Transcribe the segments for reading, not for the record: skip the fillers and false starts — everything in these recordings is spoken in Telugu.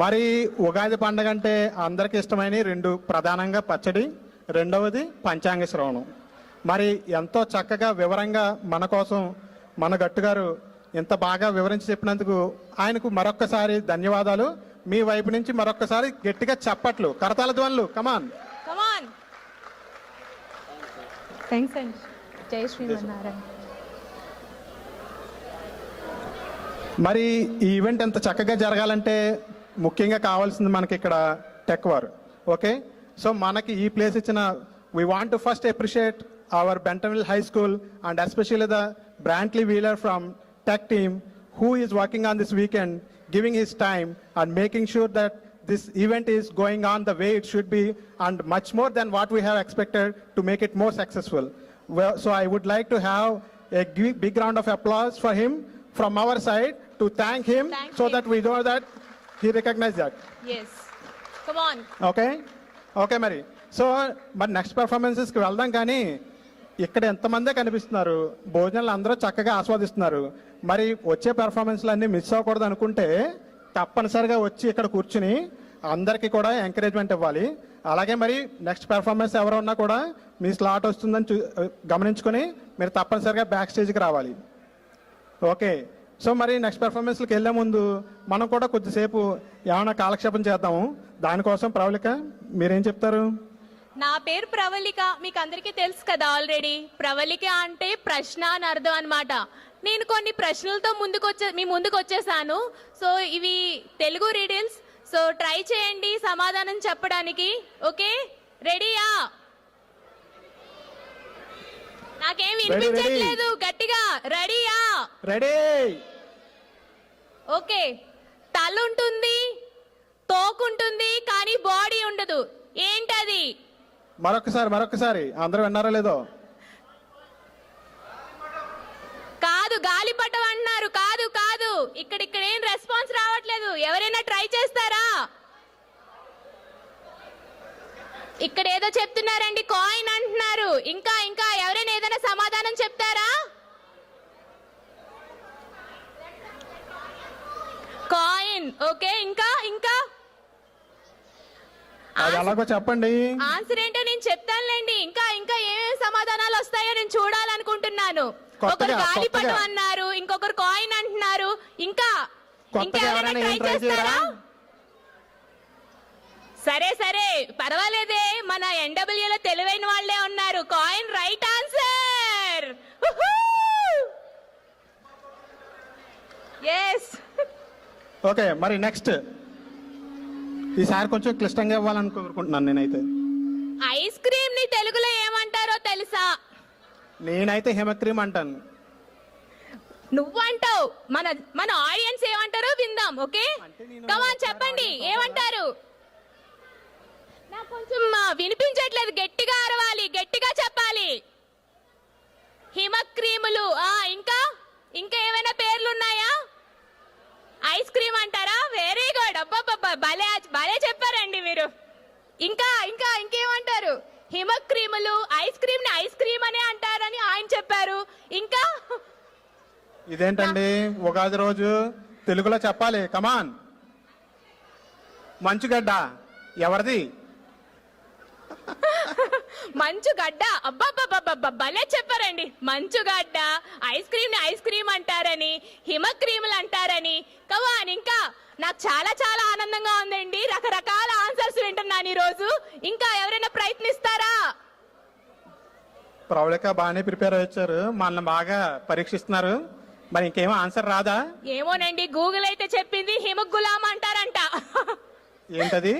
మరి ఉగాది పండుగ అంటే అందరికి ఇష్టమైన రెండు ప్రధానంగా పచ్చడి, రెండవది పంచాంగ శ్రవణం. మరి ఎంతో చక్కగా వివరంగా మన కోసం మన గట్టు గారు ఎంత బాగా వివరించి చెప్పినందుకు ఆయనకు మరొక్కసారి ధన్యవాదాలు. మీ వైపు నుంచి మరొక్కసారి గట్టిగా చప్పట్లు, కరతాళ ధ్వనులు. కమాన్ కమాన్. థ్యాంక్స్ అండి. జై శ్రీమన్నారాయణ. మరి ఈ ఈవెంట్ ఎంత చక్కగా జరగాలంటే ముఖ్యంగా కావాల్సింది మనకి ఇక్కడ టెక్ వారు. ఓకే, సో మనకి ఈ ప్లేస్ ఇచ్చిన we want to first appreciate our Bentonville High School and especially the Brantley Wheeler from tech team who is working on this weekend, giving his time and making sure that this event is going on the way it should be and much more than what we have expected to make it more successful. Well, so I would like to have a big round of applause for him from our side to thank him so that we know that he recognizes that. Yes. Come on. Okay మరి సో మరి నెక్స్ట్ పర్ఫార్మెన్సెస్కి వెళ్దాం. కానీ ఇక్కడ ఎంతమందే కనిపిస్తున్నారు, భోజనాలు అందరూ చక్కగా ఆస్వాదిస్తున్నారు. మరి వచ్చే పెర్ఫార్మెన్స్లు అన్నీ మిస్ అవ్వకూడదు అనుకుంటే తప్పనిసరిగా వచ్చి ఇక్కడ కూర్చుని అందరికీ కూడా ఎంకరేజ్మెంట్ ఇవ్వాలి. అలాగే మరి నెక్స్ట్ పెర్ఫార్మెన్స్ ఎవరు ఉన్నా కూడా మీ స్లాట్ వస్తుందని గమనించుకొని మీరు తప్పనిసరిగా బ్యాక్ స్టేజ్కి రావాలి. ఓకే, సో మరి నెక్స్ట్ పెర్ఫార్మెన్స్కి వెళ్ళే ముందు మనం కూడా కొద్దిసేపు ఏమైనా కాలక్షేపం చేద్దాము. దానికోసం ప్రవళిక మీరేం చెప్తారు? నా పేరు ప్రవళిక, మీకు అందరికీ తెలుసు కదా ఆల్రెడీ. ప్రవళిక అంటే ప్రశ్న అని అర్థం అనమాట. నేను కొన్ని ప్రశ్నలతో మీ ముందుకు వచ్చేసాను. సో ఇవి తెలుగు రీడిల్స్. సో ట్రై చేయండి సమాధానం చెప్పడానికి. ఓకే, రెడీయా? నాకేం వినిపించట్లేదు గట్టిగా. రెడీయా? రెడీ. ఓకే. తల ఉంటుంది, తోకుంటుంది, కానీ బాడీ ఉండదు. ఏంటది? మరొకసారి అందరూ విన్నారో లేదో? కాదు, గాలిపటం అంటున్నారు. కాదు కాదు, ఇక్కడ ఏం రెస్పాన్స్ రావట్లేదు. ఎవరైనా ట్రై చేస్తారా? ఇక్కడ ఏదో చెప్తున్నారండి, కాయిన్ అంటున్నారు. ఇంకా ఇంకా ఎవరైనా ఏదైనా సమాధానం చెప్తారా? కాయిన్. ఓకే, ఇంకా ఇంకా అది అలాగో చెప్పండి. ఆన్సర్ ఏంటో నేను చెప్తానులేండి. ఇంకా ఇంకా ఏమేమి సమాధానాలు వస్తాయో నేను చూడాలనుకుంటున్నాను. ఒకరు గాలిపటం అన్నారు, ఇంకొకరు కాయిన్ అంటున్నారు. ఇంకా ఇంకెవరైనా ట్రై చేస్తారా? సరే సరే పర్వాలేదే, మన ఎన్డబ్ల్యూలో తెలివైన వాళ్ళే ఉన్నారు. Coin right answer. Yes. Okay, మరి నెక్స్ట్ ఈసారి కొంచెం క్లిష్టంగా ఇవ్వాలనుకుంటున్నాను నేనైతే. ఐస్ క్రీమ్ ని తెలుగులో ఏమంటారో తెలుసా? నేనైతే హిమక్రీమ్ అంటాను. నువ్వంటావు, మన మన ఆడియన్స్ ఏమంటారో విందాం. ఓకే, కమాన్ చెప్పండి ఏమంటారు. నాకు కొంచెం వినిపించట్లేదు, గట్టిగా అరవాలి, గట్టిగా చెప్పాలి. హిమక్రీములు. ఇంకా ఇంకా ఏమైనా పేర్లు ఉన్నాయా? ఐస్ క్రీమ్ అంటారా? Very good. అబ్బా భలే భలే చెప్పారండి మీరు. ఇంకా ఇంకా ఇంకేమంటారు? హిమక్రీములు. ఐస్ క్రీమ్ ని ఐస్ క్రీమ్ అనే అంటారని ఆయన చెప్పారు. ఇంకా ఇదేంటండి ఉగాది రోజు తెలుగులో చెప్పాలి. కమాన్. మంచుగడ్డ ఎవరిది? మంచుగడ్డ. అబ్బాబ్బాబ్బా భలే చెప్పారండి. మంచుగడ్డ. ఐస్ క్రీమ్ ని ఐస్ క్రీమ్ అంటారని, హిమక్రీములు అంటారని. కమాన్. ఇంకా నాకు చాలా చాలా ఆనందంగా ఉందండి. రకరకాల ఆన్సర్స్ వింటున్నాను ఈ రోజు. ఇంకా ఎవరైనా ప్రయత్నిస్తారా? ప్రవళిక బాగానే ప్రిపేర్ అయ్యారు, మనల్ని బాగా పరీక్షిస్తున్నారు. మరి ఇంకేమో ఆన్సర్ రాదా? ఏమోనండి, గూగుల్ అయితే చెప్పింది హిమక్ గులాం అంటారంట. ఏంటది?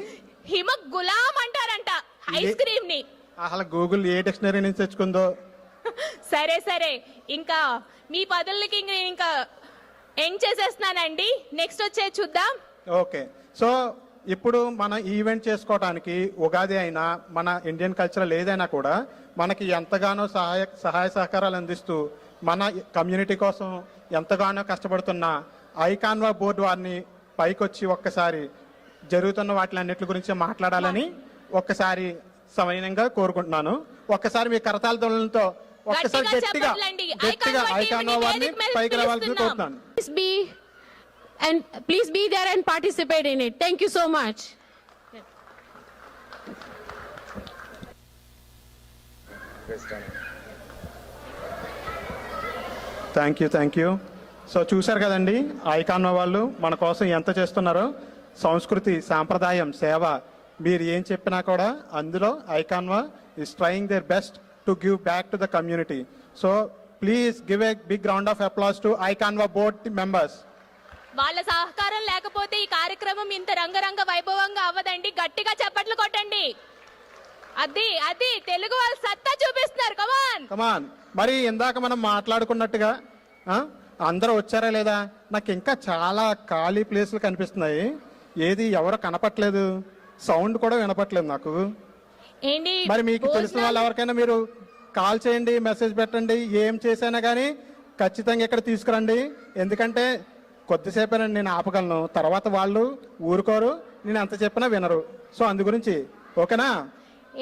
హిమక్ గులాం అంటారంట ఐస్ క్రీమ్ ని. అసలు గూగుల్ ఏ డిక్షనరీ నుంచి తెచ్చుకుందో. సరే సరే, ఇంకా మీ పదులకి ఇంకా ఎండ్ చేసేస్తున్నానండి. నెక్స్ట్ వచ్చే చూద్దాం. ఓకే, సో ఇప్పుడు మన ఈవెంట్ చేసుకోవడానికి ఉగాది అయినా మన ఇండియన్ కల్చరల్ ఏదైనా కూడా మనకి ఎంతగానో సహాయ సహకారాలు అందిస్తూ మన కమ్యూనిటీ కోసం ఎంతగానో కష్టపడుతున్న ఐకాన్వా బోర్డు వారిని పైకొచ్చి ఒక్కసారి జరుగుతున్న వాటిలన్నిటి గురించి మాట్లాడాలని ఒక్కసారి సమయంగా కోరుకుంటున్నాను. ఒక్కసారి మీ కరతాళ ధ్వనులతో ఒక్కసారి గట్టిగా ఐకాన్వా వారిని పైకి రావాలని కోరుతున్నాను. and please be there and participate in it. Thank you so much. Thank you. So చూశారు కదండి ఐకాన్ వాళ్ళు మన కోసం ఎంత చేస్తున్నారో. సంస్కృతి, సాంప్రదాయం, సేవ, మీరు ఏం చెప్పినా కూడా అందులో ఐకాన్వా is trying their best to give back to the community. So please give a big round of applause to ఐకాన్వా బోర్డ్ మెంబర్స్. వాళ్ళ సహకారం లేకపోతే ఈ కార్యక్రమం ఇంత రంగరంగ వైభవంగా అవ్వదండి. గట్టిగా చప్పట్లు కొట్టండి. అది తెలుగు వాళ్ళు సత్తా చూపిస్తున్నారు. కమాన్. మరి ఇందాక మనం మాట్లాడుకున్నట్టుగా అందరూ వచ్చారా లేదా? నాకు ఇంకా చాలా ఖాళీ ప్లేస్లు కనిపిస్తున్నాయి. ఏది ఎవరు కనపట్లేదు, సౌండ్ కూడా వినపట్లేదు నాకు. ఏంటి మరి మీకు తెలిసిన వాళ్ళు ఎవరికైనా మీరు కాల్ చేయండి, మెసేజ్ పెట్టండి. ఏం చేసినా కానీ ఖచ్చితంగా ఇక్కడ తీసుకురండి. ఎందుకంటే కొద్దిసేపేనండి నేను ఆపగలను, తర్వాత వాళ్ళు ఊరుకోరు, నేను ఎంత చెప్పినా వినరు. సో అందు గురించి ఓకేనా?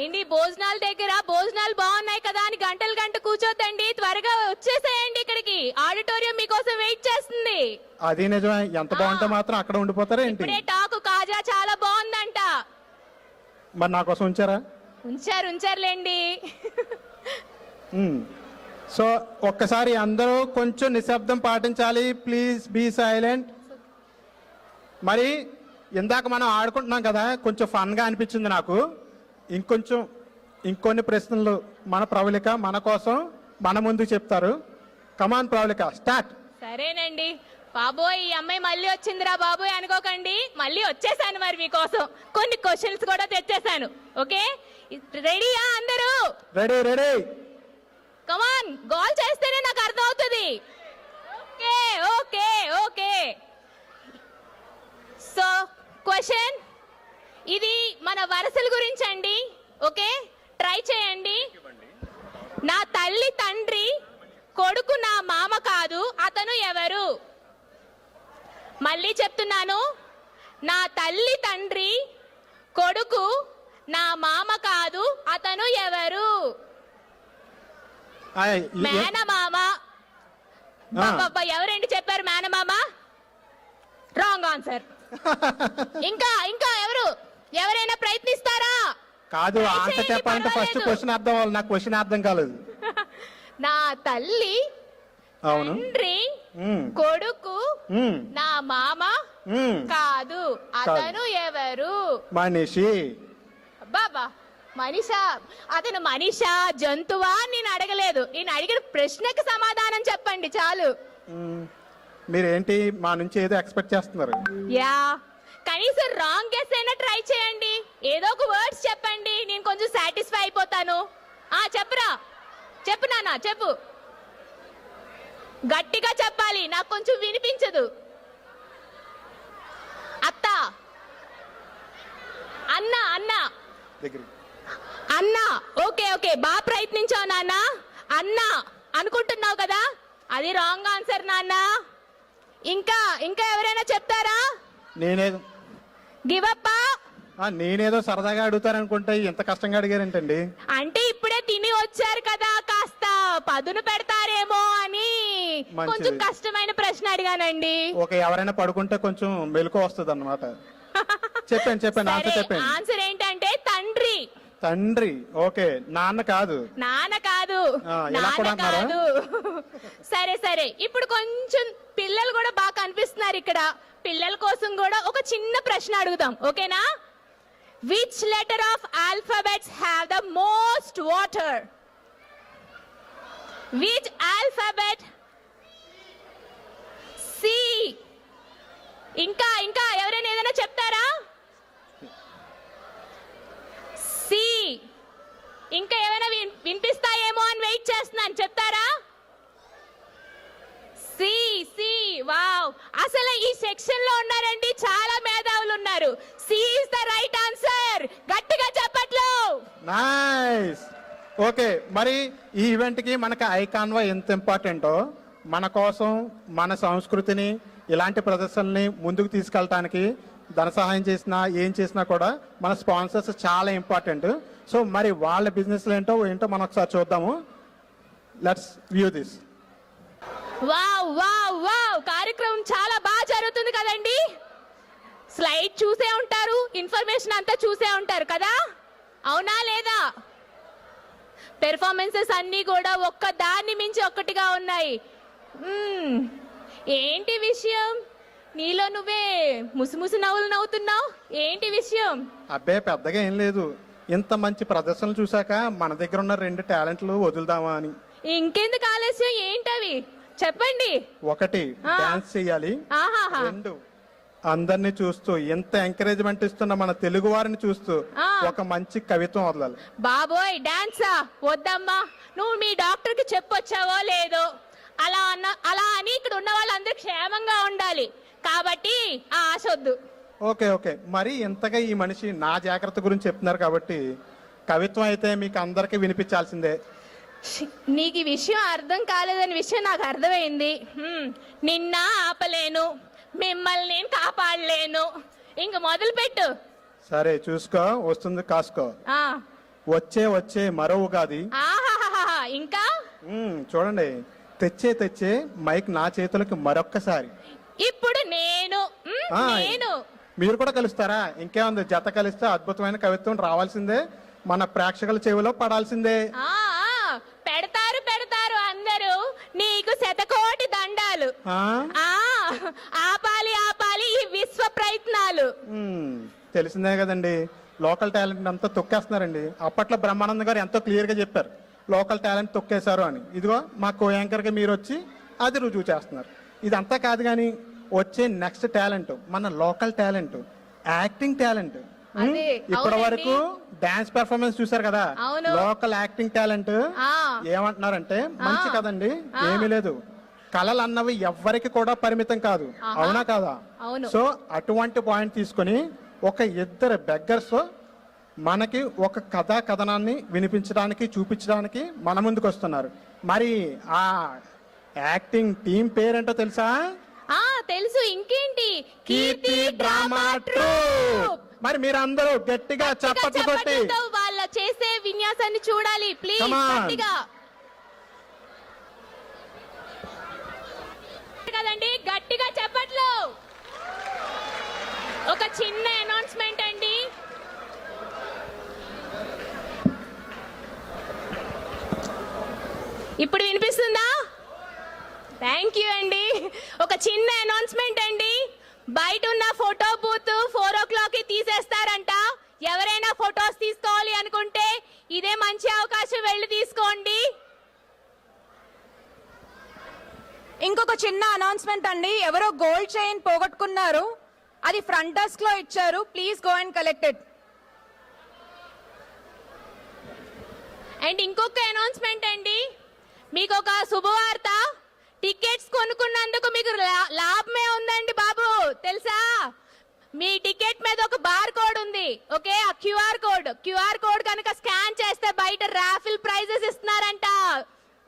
ఏంటి భోజనాల దగ్గర భోజనాలు బాగున్నాయి కదా అని గంటలు కూర్చోద్దండి. త్వరగా వచ్చేసేయండి ఇక్కడికి. ఆడిటోరియం మీకోసం వెయిట్ చేస్తుంది. అది నిజమే. ఎంత బాగుంటే మాత్రం అక్కడ ఉండిపోతారా ఏంటి? ఇప్పుడే టాకు కాజా చాలా బాగుందంట. మరి నా కోసం ఉంచారా? ఉంచారులేండి. సో ఒక్కసారి అందరూ కొంచెం నిశ్శబ్దం పాటించాలి. Please be silent. మరి ఇందాక మనం ఆడుకుంటున్నాం కదా, కొంచెం ఫన్గా అనిపించింది నాకు. ఇంకొన్ని ప్రశ్నలు మన ప్రవళిక మన కోసం మన ముందు చెప్తారు. కమాన్ ప్రవళిక, స్టార్ట్. సరేనండి బాబోయ్, ఈ అమ్మాయి మళ్ళీ వచ్చిందిరా బాబోయ్ అనుకోకండి. మళ్ళీ వచ్చేసాను మరి మీకోసం. కొన్ని క్వశ్చన్స్ కూడా తెచ్చేసాను. ఓకే, రెడీయా అందరూ? రెడీ. కమాన్, గోల్ చేస్తేనే నాకు అర్థం అవుతుంది. ఓకే. సో క్వశ్చన్ ఇది మన వరసల గురించి అండి. ఓకే, ట్రై చేయండి. నా తల్లి తండ్రి కొడుకు నా మామ కాదు, అతను ఎవరు? మళ్ళీ చెప్తున్నాను. నా తల్లి తండ్రి కొడుకు నా మామ కాదు, అతను ఎవరు? మేనమామ. ఎవరండి చెప్పారు మేనమామ? Wrong answer. ఇంకా ఎవరైనా ప్రయత్నిస్తారా? కాదు, ఆన్సర్ చెప్పాలంటే ఫస్ట్ క్వశ్చన్ అర్థం అవ్వాలి. నాకు క్వశ్చన్ అర్థం కాలేదు. నా తల్లి తండ్రి కొడుకు నా మామ కాదు, అతను ఎవరు? మనిషి. బాబా మనిషా? అతను మనిషా జంతువా? నేను అడగలేదు. నేను అడిగిన ప్రశ్నకు సమాధానం చెప్పండి చాలు. మీరేంటి మా నుంచి ఏదో ఎక్స్పెక్ట్ చేస్తున్నారు? యా, కనీసం రాంగ్ గెస్ అయినా ట్రై చేయండి. ఏదో ఒక వర్డ్స్ చెప్పండి, నేను కొంచెం సాటిస్ఫై అయిపోతాను. చెప్పు నాన్న, చెప్పు. గట్టిగా చెప్పాలి, నాకు కొంచెం వినిపించదు. అత్త, అన్న. ఓకే, బాగా ప్రయత్నించావు నాన్న. అన్న అనుకుంటున్నావు కదా, అది రాంగ్ ఆన్సర్ నాన్న. ఇంకా ఎవరైనా చెప్తారా? Give up. నేనేదో సరదాగా అడుగుతారనుకుంటే ఇంత కష్టంగా అడిగారేంటండి? అంటే ఇప్పుడే తిని వచ్చారు కదా, కాస్త పదును పెడతారేమో అని కొంచెం కష్టమైన ప్రశ్న అడిగానండి. ఎవరైనా పడుకుంటే కొంచెం మెలకు వస్తుంది అన్నమాట. చెప్పండి ఆన్సర్ చెప్పండి. ఆన్సర్ ఏంటంటే తండ్రి. ఓకే, నాన్న కాదు. సరే ఇప్పుడు కొంచెం పిల్లలు కూడా బాగా కనిపిస్తున్నారు ఇక్కడ. పిల్లల కోసం కూడా ఒక చిన్న ప్రశ్న అడుగుదాం. ఓకేనా? Which letter of alphabets have the most water? Which alphabet? C. ఇంకా ఎవరైనా ఏదైనా చెప్తారా? C. ఇంకా ఏమైనా వినిపిస్తాయేమో అని వెయిట్ చేస్తున్నాను. చెప్తారా? సి. వావ్, అసలు ఈ సెక్షన్ లో ఉన్నారండి చాలా మేధావులు ఉన్నారు. C is the right answer. గట్టిగా చెప్పట్లు. నైస్. ఓకే, మరి ఈ ఈవెంట్ కి మనకి ఐకాన్వా ఎంత ఇంపార్టెంటో, మన కోసం మన సంస్కృతిని ఇలాంటి ప్రదర్శనల్ని ముందుకు తీసుకెళ్ళటానికి ధన సహాయం చేసినా ఏం చేసినా కూడా మన స్పాన్సర్స్ చాలా ఇంపార్టెంట్. సో మరి వాళ్ళ బిజినెస్ ఏంటో మనం ఒకసారి చూద్దాము. Let's view this. వావ్, కార్యక్రమం చాలా బాగా జరుగుతుంది కదండి. స్లైడ్ చూసే ఉంటారు, ఇన్ఫర్మేషన్ అంతా చూసే ఉంటారు కదా, అవునా లేదా? పెర్ఫార్మెన్సెస్ అన్నీ కూడా ఒక్క దాన్ని మించి ఒక్కటిగా ఉన్నాయి. ఏంటి విషయం? నీలో నువ్వే ముసిముసి నవ్వులు నవ్వుతున్నావు, ఏంటి విషయం? అబ్బే పెద్దగా ఏం లేదు, ఇంత మంచి ప్రదర్శనలు చూసాక మన దగ్గర ఉన్న 2 టాలెంట్లు వదులుదామా అని. ఇంకెందుకు ఆలస్యం, ఏంటవి చెప్పండి. 1 డాన్స్ చెయ్యాలి, ఆహాహా. 2 అందరినీ చూస్తూ ఎంత ఎంకరేజ్మెంట్ ఇస్తున్న మన తెలుగు వారిని చూస్తూ ఒక మంచి కవిత్వం వదలాలి. బాబోయ్ డాన్సా వద్దమ్మా, నువ్వు మీ డాక్టర్ కి చెప్పొచ్చావో లేదో, అలా అని ఇక్కడ ఉన్న వాళ్ళందరూ క్షేమంగా ఉండాలి కాబట్టి ఆ ఆశ వద్దు. ఓకే మరి ఇంతగా ఈ మనిషి నా జాగ్రత్త గురించి చెప్తున్నారు కాబట్టి కవిత్వం అయితే మీకు అందరికీ వినిపించాల్సిందే. నీకు ఈ విషయం అర్థం కాలేదని విషయం నాకు అర్థమైంది. నిన్న ఆపలేను, మిమ్మల్ని నేను కాపాడలేను, ఇంక మొదలు పెట్టు. సరే చూసుకో, వస్తుంది కాసుకో. వచ్చే మరో ఉగాది. ఆహాహా, ఇంకా చూడండి, తెచ్చే మైక్ నా చేతులకి మరొక్కసారి. ఇప్పుడు నేను మీరు కూడా కలుస్తారా? ఇంకేముంది, జత కలిస్తే అద్భుతమైన కవిత్వం రావాల్సిందే, మన ప్రేక్షకుల చెవిలో పడాల్సిందే. పెడతారు అందరూ, నీకు శతకోటి దండాలు. ఆపాలి ఈ విశ్వ ప్రయత్నాలు. తెలిసిందే కదండి, లోకల్ టాలెంట్ అంతా తొక్కేస్తున్నారండి. అప్పట్లో బ్రహ్మానందం గారు ఎంతో క్లియర్ గా చెప్పారు, లోకల్ టాలెంట్ తొక్కేశారు అని. ఇదిగో మా కో యాంకర్ గా మీరు వచ్చి అది రుజువు చేస్తున్నారు. ఇదంతా కాదు కానీ వచ్చే నెక్స్ట్ టాలెంట్ మన లోకల్ టాలెంట్, యాక్టింగ్ టాలెంట్. ఇప్పటి వరకు డాన్స్ పెర్ఫార్మెన్స్ చూసారు కదా, లోకల్ యాక్టింగ్ టాలెంట్ ఏమంటున్నారంటే మంచి కదండి, ఏమీ లేదు, కళలు అన్నవి ఎవ్వరికి కూడా పరిమితం కాదు, అవునా కాదా? సో అటువంటి పాయింట్ తీసుకొని ఒక 2 బెగ్గర్స్ మనకి ఒక కథనాన్ని వినిపించడానికి చూపించడానికి మన ముందుకు వస్తున్నారు. మరి ఆ యాక్టింగ్ టీం పేరేంటో తెలుసా? తెలుసు, ఇంకేంటి, కీర్తి డ్రామా ట్రూప్. మరి మీరు అందరూ గట్టిగా చప్పట్లు కొట్టి వాళ్ళ చేసే విన్యాసాన్ని చూడాలి ప్లీజ్. కదండి, గట్టిగా చప్పట్లు. ఒక చిన్న అనౌన్స్మెంట్ అండి, ఇప్పుడు వినిపిస్తుందా? థ్యాంక్ యూ అండి. ఒక చిన్న అనౌన్స్మెంట్ అండి, బయట ఉన్న ఫోటో బూత్ 4 o'clock తీసేస్తారంట. ఎవరైనా ఫొటోస్ తీసుకోవాలి అనుకుంటే ఇదే మంచి అవకాశం, వెళ్ళి తీసుకోండి. ఇంకొక చిన్న అనౌన్స్మెంట్ అండి, ఎవరో గోల్డ్ చైన్ పోగొట్టుకున్నారు, అది ఫ్రంట్ డెస్క్ లో ఇచ్చారు, please go and collect it. And ఇంకొక అనౌన్స్మెంట్ అండి, మీకు ఒక శుభవార్త, టికెట్స్ కొనుక్కున్నందుకు మీకు లాభమే ఉందండి బాబు, తెలుసా? మీ టికెట్ మీద ఒక బార్ కోడ్ ఉంది, ఓకే? ఆ క్యూఆర్ కోడ్ కనుక స్కాన్ చేస్తే బయట రాఫిల్ ప్రైజెస్ ఇస్తున్నారంట,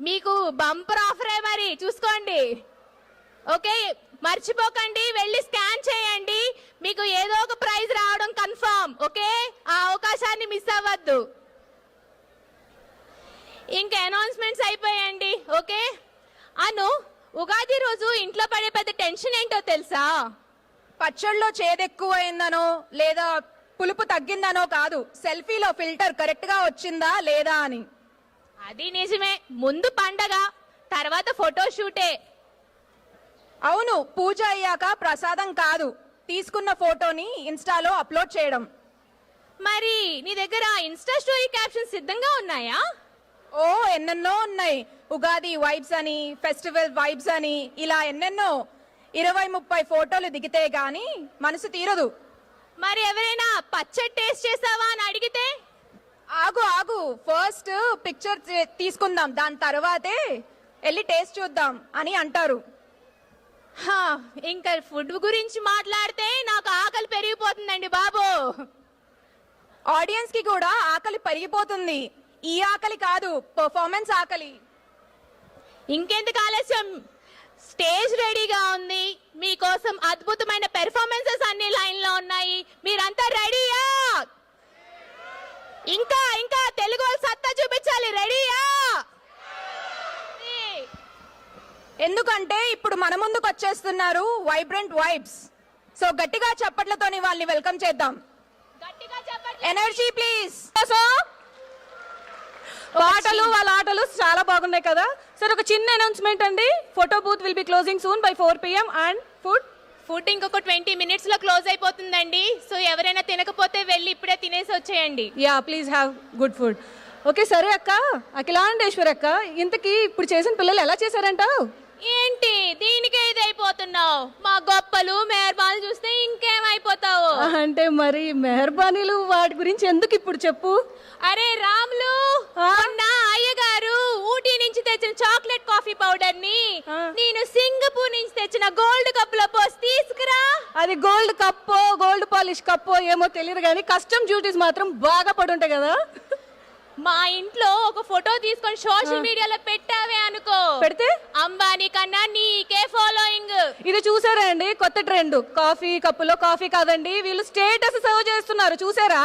మీకు బంపర్ ఆఫరే, మరి చూసుకోండి, ఓకే? మర్చిపోకండి, వెళ్ళి స్కాన్ చేయండి, మీకు ఏదో ఒక ప్రైజ్ రావడం కన్ఫర్మ్, ఓకే? ఆ అవకాశాన్ని మిస్ అవ్వద్దు. ఇంకా అనౌన్స్మెంట్స్ అయిపోయాయండి, ఓకే? అను, ఉగాది రోజు ఇంట్లో పడే పెద్ద టెన్షన్ ఏంటో తెలుసా? పచ్చళ్ళలో చేదెక్కువైందనో లేదా పులుపు తగ్గిందనో కాదు, సెల్ఫీలో ఫిల్టర్ కరెక్ట్ గా వచ్చిందా లేదా అని. అది నిజమే, ముందు పండగ, తర్వాత ఫోటో షూటే. అవును, పూజ అయ్యాక ప్రసాదం కాదు, తీసుకున్న ఫోటోని ఇన్స్టాలో అప్లోడ్ చేయడం. మరి నీ దగ్గర ఇన్స్టా స్టోరీ క్యాప్షన్ సిద్ధంగా ఉన్నాయా? ఓ ఎన్నెన్నో ఉన్నాయి, ఉగాది వైబ్స్ అని, ఫెస్టివల్ వైబ్స్ అని, ఇలా ఎన్నెన్నో. 20-30 ఫోటోలు దిగితే గాని మనసు తీరదు. మరి ఎవరైనా పచ్చడి టేస్ట్ చేసావా అని అడిగితే? ఆగు, ఫస్ట్ పిక్చర్ తీసుకుందాం, దాని తర్వాతే వెళ్ళి టేస్ట్ చూద్దాం అని అంటారు. ఇంకా ఫుడ్ గురించి మాట్లాడితే నాకు ఆకలి పెరిగిపోతుందండి బాబు. ఆడియన్స్ కి కూడా ఆకలి పెరిగిపోతుంది, ఈ ఆకలి కాదు, పర్ఫార్మెన్స్ ఆకలి. ఇంకెందుకు ఆలస్యం, స్టేజ్ రెడీగా ఉంది, మీకోసం అద్భుతమైన పెర్ఫార్మెన్సెస్ అన్ని లైన్ లో ఉన్నాయి, మీరంతా రెడీయా? ఇంకా తెలుగు వాళ్ళు సత్తా చూపించాలి, రెడీయా? ఎందుకంటే ఇప్పుడు మన ముందుకు వచ్చేస్తున్నారు వైబ్రెంట్ వైబ్స్. సో గట్టిగా చప్పట్లతోని వాళ్ళని వెల్కమ్ చేద్దాం. Energy please. పాటలు వాళ్ళ ఆటలు చాలా బాగున్నాయి కదా. సరే ఒక చిన్న అనౌన్స్మెంట్ అండి. Photo booth will be closing soon by 4 PM and food ఇంకొక 20 minutes లో క్లోజ్ అయిపోతుందండి. సో ఎవరైనా తినకపోతే వెళ్ళి ఇప్పుడే తినేసి వచ్చేయండి. Yeah please have good food. Okay సరే అక్క, అఖిలాండేశ్వరి అక్క, ఇంతకీ ఇప్పుడు చేసిన పిల్లలు ఎలా చేశారంటావు? ఏంటి దీనికే ఇది అయిపోతున్నావు? మా గొప్పలు మెహర్బాలు చూస్తే ఇంకేమైపోతావు? అంటే మరి మెహర్బానీలు వాటి గురించి ఎందుకు ఇప్పుడు చెప్పు. అరే రాములు, మొన్న అయ్యగారు ఊటీ నుంచి తెచ్చిన చాక్లెట్ కాఫీ పౌడర్ ని నేను సింగపూర్ నుంచి తెచ్చిన గోల్డ్ కప్ లో పోసి తీసుకురా. అది గోల్డ్ కప్పో గోల్డ్ పాలిష్ కప్పో ఏమో తెలియదు కానీ కస్టమ్ డ్యూటీస్ మాత్రం బాగా పడుంటాయి కదా. మా ఇంట్లో ఒక ఫోటో తీసుకొని సోషల్ మీడియాలో పెట్టావే అనుకో, పెడితే అంబానీ కన్నా నీకే ఫాలోయింగ్. ఇది చూసారా అండి కొత్త ట్రెండ్? కాఫీ కప్పులో కాఫీ కాదండి, వీళ్ళు స్టేటస్ సర్వ్ చేస్తున్నారు. చూసారా?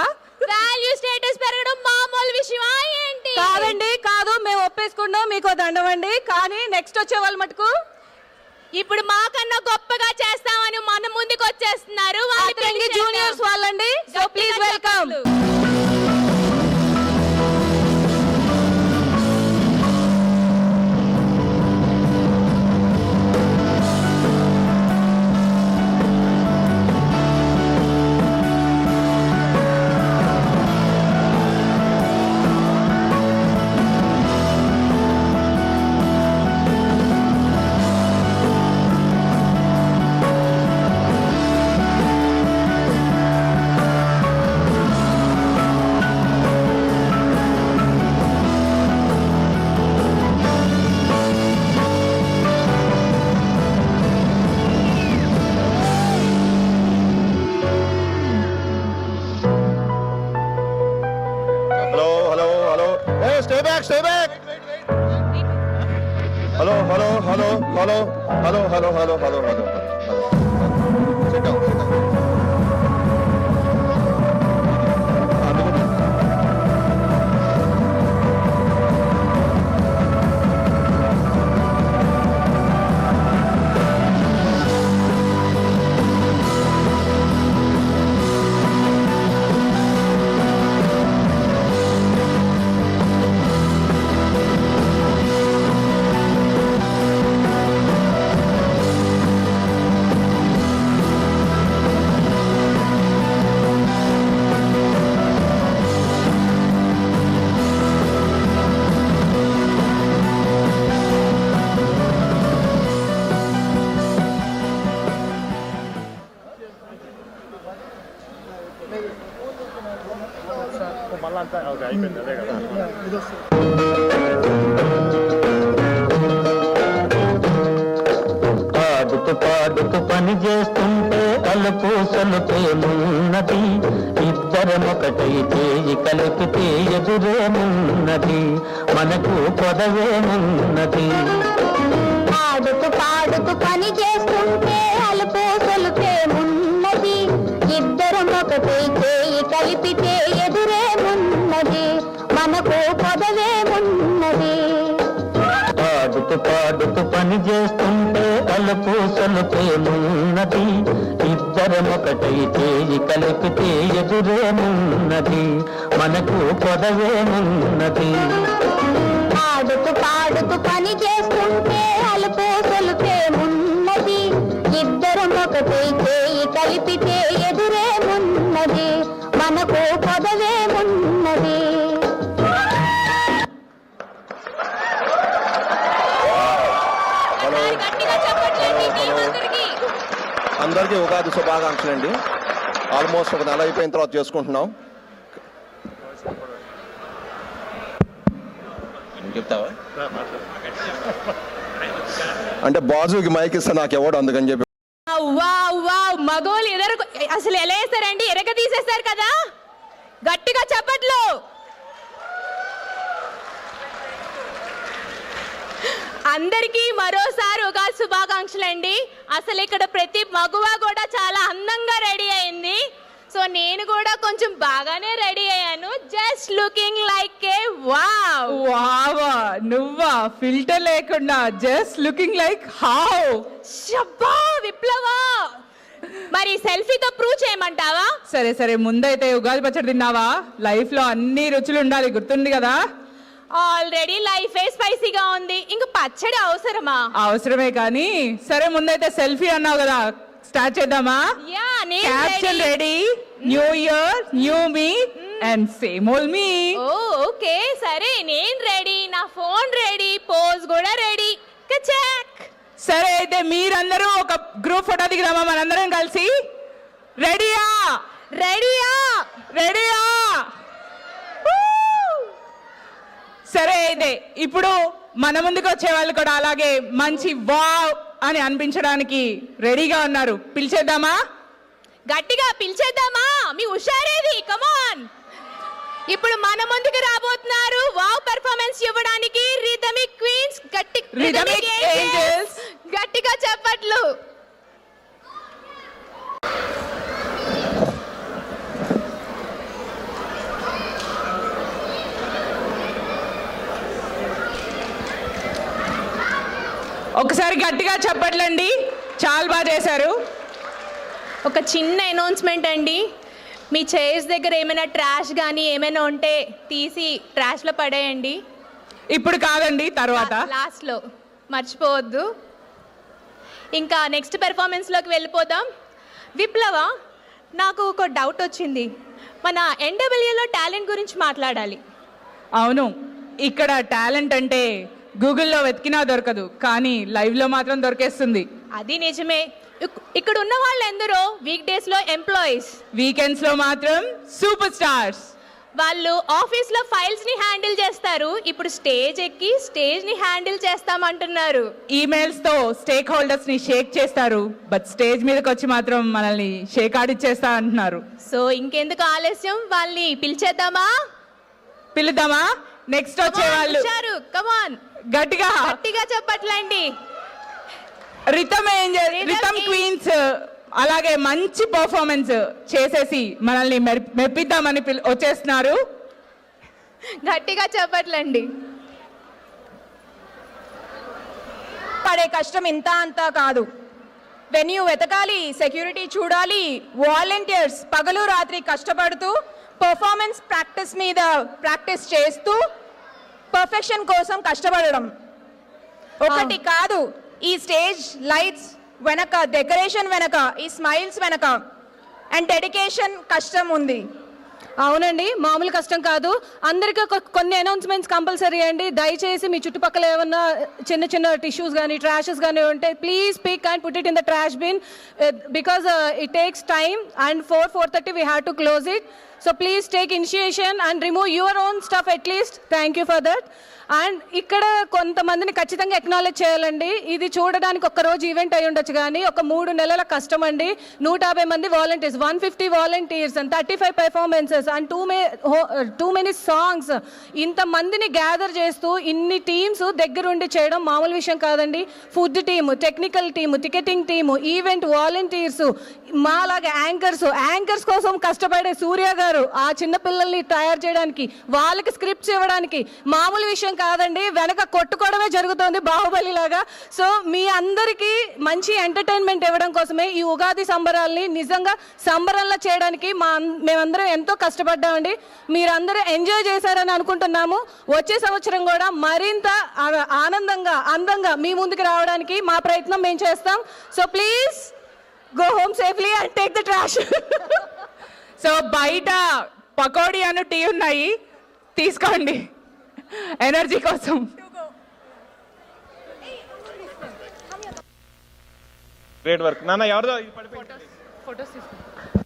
వాల్యూ స్టేటస్ పెరగడం మామూలు విషయమా ఏంటి? కాదండి కాదు, మేము ఒప్పేసుకున్నాం, మీకు దండవండి. కానీ నెక్స్ట్ వచ్చే వాళ్ళు మటుకు ఇప్పుడు మాకన్నా గొప్పగా చేస్తామని మన ముందుకు వచ్చేస్తున్నారు. జూనియర్స్ వాళ్ళండి. So please welcome. Stay back. Hello. Sit down. పాడుతూ పని చేస్తుంటే అలుపు సలుపేమున్నది, ఇద్దరమొకటై చేయి కలిపితే ఎదురేమున్నది, మనకు పొదవేమున్నది. పాడుతూ పని చేస్తుంటే అలుపు సలుపేమున్నది, ఇద్దరమొకటై చేయి కలిపితే ఎదురేమున్నది, మనకు పొదవేమున్నది. పాడుతూ పని చేస్తుంటే అలుపు సలుపేమున్నది, ఇద్దరమొకటై చేయి కలిపితే ఎదురేమున్నది, మనకు పొదవేమున్నది. పాడుతూ పని చేస్తుంటే అలుపు సలుపేమున్నది, ఇద్దరమొకటై చేయి కలిపితే ఎదురేమున్నది, మనకు పొదవేమున్నది. అందరికీ ఉగాది శుభాకాంక్షలు అండి. ఆల్మోస్ట్ ఒక నెల అయిపోయిన తర్వాత చేసుకుంటున్నాం. చెప్తావా అంటే బాజుకి మైక్ ఇస్తే నాకు ఎవడు అందుకని చెప్పి. మగోళ్ళు అసలు ఎలా వేస్తారండి? ఎరగ తీసేస్తారు కదా. గట్టిగా చప్పట్లు. అందరికీ మరోసారి ఉగాది శుభాకాంక్షలు అండి. అసలు ఇక్కడ ప్రతి మగువ కూడా చాలా అందంగా రెడీ అయింది. సో నేను కూడా కొంచెం బాగానే రెడీ అయ్యాను. Just just looking like a wow. వావా నువ్వా ఫిల్టర్ లేకుండా జస్ట్ లుకింగ్ లైక్ హౌ. షబ్బా విప్లవా, మరి సెల్ఫీతో ప్రూవ్ చేయమంటావా? సరే సరే ముందైతే ఉగాది పచ్చడి తిన్నావా? లైఫ్ లో అన్ని రుచులు ఉండాలి, గుర్తుంది కదా? ఆల్రెడీ లైఫే స్పైసీగా ఉంది, ఇంక పచ్చడి అవసరమా? అవసరమే కానీ సరే ముందైతే సెల్ఫీ అన్నావు కదా, స్టార్ట్ చేద్దామా? యా, నేను caption ready. Ready, new year new me and same old me. Oh okay సరే, నేను రెడీ, నా ఫోన్ రెడీ, పోజ్ కూడా రెడీ. కచాక్. సరే అయితే మీరందరూ ఒక గ్రూప్ ఫోటో దిగుదామా మనందరం కలిసి? రెడీయా? రెడీయా? రెడీయా? సరే అయితే ఇప్పుడు మన ముందుకు వచ్చే వాళ్ళు కూడా అలాగే మంచి వావ్ అని అనిపించడానికి రెడీగా ఉన్నారు. పిలిచేద్దామా? గట్టిగా పిలిచేద్దామా? మీ హుషారేది, కమాన్. ఇప్పుడు మన ముందుకు రాబోతున్నారు వావ్ పెర్ఫార్మెన్స్ ఇవ్వడానికి రిథమిక్ క్వీన్స్. Rhythmic Angels. గట్టిగా చెప్పట్లు. ఒకసారి గట్టిగా చెప్పట్లండి, చాలా బాగా చేశారు. ఒక చిన్న అనౌన్స్మెంట్ అండి, మీ చైర్స్ దగ్గర ఏమైనా ట్రాష్ కానీ ఏమైనా ఉంటే తీసి ట్రాష్లో పడేయండి. ఇప్పుడు కాదండి, తర్వాత. లాస్ట్లో మర్చిపోవద్దు. ఇంకా నెక్స్ట్ పెర్ఫార్మెన్స్లోకి వెళ్ళిపోదాం. విప్లవ, నాకు ఒక డౌట్ వచ్చింది. మన ఎన్డబ్ల్యూలో టాలెంట్ గురించి మాట్లాడాలి. అవును, ఇక్కడ టాలెంట్ అంటే గూగుల్లో వెతికినా దొరకదు, కానీ లైవ్లో మాత్రం దొరికేస్తుంది. అది నిజమే. ఇక్కడ ఉన్న వాళ్ళందరూ వీక్ డేస్లో ఎంప్లాయీస్, వీకెండ్స్లో మాత్రం సూపర్ స్టార్స్. వాళ్ళు ఆఫీస్లో ఫైల్స్ని హ్యాండిల్ చేస్తారు, ఇప్పుడు స్టేజ్ ఎక్కి స్టేజ్ని హ్యాండిల్ చేస్తామంటున్నారు. ఈమెయిల్స్తో స్టేక్ హోల్డర్స్ని షేక్ చేస్తారు, బట్ స్టేజ్ మీదకి వచ్చి మాత్రం మనల్ని షేక్ ఆడిచ్చేస్తా అంటున్నారు. సో ఇంకెందుకు ఆలస్యం, వాళ్ళని పిలిచేద్దామా? పిలుద్దామా? నెక్స్ట్ వచ్చే వాళ్ళు కమాన్, గట్టిగా గట్టిగా చెప్పట్లండి. రిథమ్ ఏంజల్, రిథమ్ క్వీన్స్ అలాగే మంచి పర్ఫార్మెన్స్ చేసేసి మనల్ని మెప్పిద్దామని వచ్చేస్తున్నారు. గట్టిగా చెప్పట్లండి. పడే కష్టం ఇంత అంతా కాదు. వెన్యూ వెతకాలి, సెక్యూరిటీ చూడాలి, వాలంటీర్స్ పగలు రాత్రి కష్టపడుతూ పర్ఫార్మెన్స్ ప్రాక్టీస్ మీద ప్రాక్టీస్ చేస్తూ పర్ఫెక్షన్ కోసం కష్టపడడం ఒకటి కాదు. ఈ స్టేజ్ లైట్స్ వెనక, డెకరేషన్ వెనక, ఈ స్మైల్స్ వెనక అండ్ డెడికేషన్ కష్టం ఉంది. అవునండి, మామూలు కష్టం కాదు. అందరికీ కొన్ని అనౌన్స్మెంట్స్ కంపల్సరీ అండి. దయచేసి మీ చుట్టుపక్కల ఏమన్నా చిన్న చిన్న టిష్యూస్ కానీ ట్రాషెస్ కానీ ఉంటే please pick and put it in the trash bin, because it takes time and 4:30 we have to close it. So please take initiation and remove your own stuff at least. Thank you for that. And ఇక్కడ కొంతమందిని ఖచ్చితంగా ఎక్నాలెడ్జ్ చేయాలండి. ఇది చూడడానికి ఒక్క రోజు ఈవెంట్ అయి ఉండొచ్చు, కానీ ఒక 3 నెలల కష్టం అండి. 150 మంది volunteers, 150 volunteers and 35 performances and too many songs. ఇంతమందిని గ్యాదర్ చేస్తూ ఇన్ని టీమ్స్ దగ్గరుండి చేయడం మామూలు విషయం కాదండి. Food team, technical team, ticketing team, event volunteers, మాలాగా యాంకర్స్ కోసం కష్టపడే సూర్య గారు ఆ చిన్న పిల్లల్ని తయారు చేయడానికి, వాళ్ళకి స్క్రిప్ట్స్ ఇవ్వడానికి మామూలు విషయం కాదండి. వెనక కొట్టుకోవడమే జరుగుతుంది బాహుబలి లాగా. సో మీ అందరికీ మంచి ఎంటర్టైన్మెంట్ ఇవ్వడం కోసమే ఈ ఉగాది సంబరాల్ని నిజంగా సంబరంలా చేయడానికి మేమందరం ఎంతో కష్టపడ్డామండి. మీరందరూ ఎంజాయ్ చేశారని అనుకుంటున్నాము. వచ్చే సంవత్సరం కూడా మరింత ఆనందంగా అందంగా మీ ముందుకు రావడానికి మా ప్రయత్నం మేము చేస్తాం. So please go home safely and take the trash. So బయట పకోడీ అను టీ ఉన్నాయి, తీసుకోండి ఎనర్జీ కోసం. గ్రేట్ వర్క్ నాన్న. ఎవరిదో ఫోటోస్ తీసుకోండి.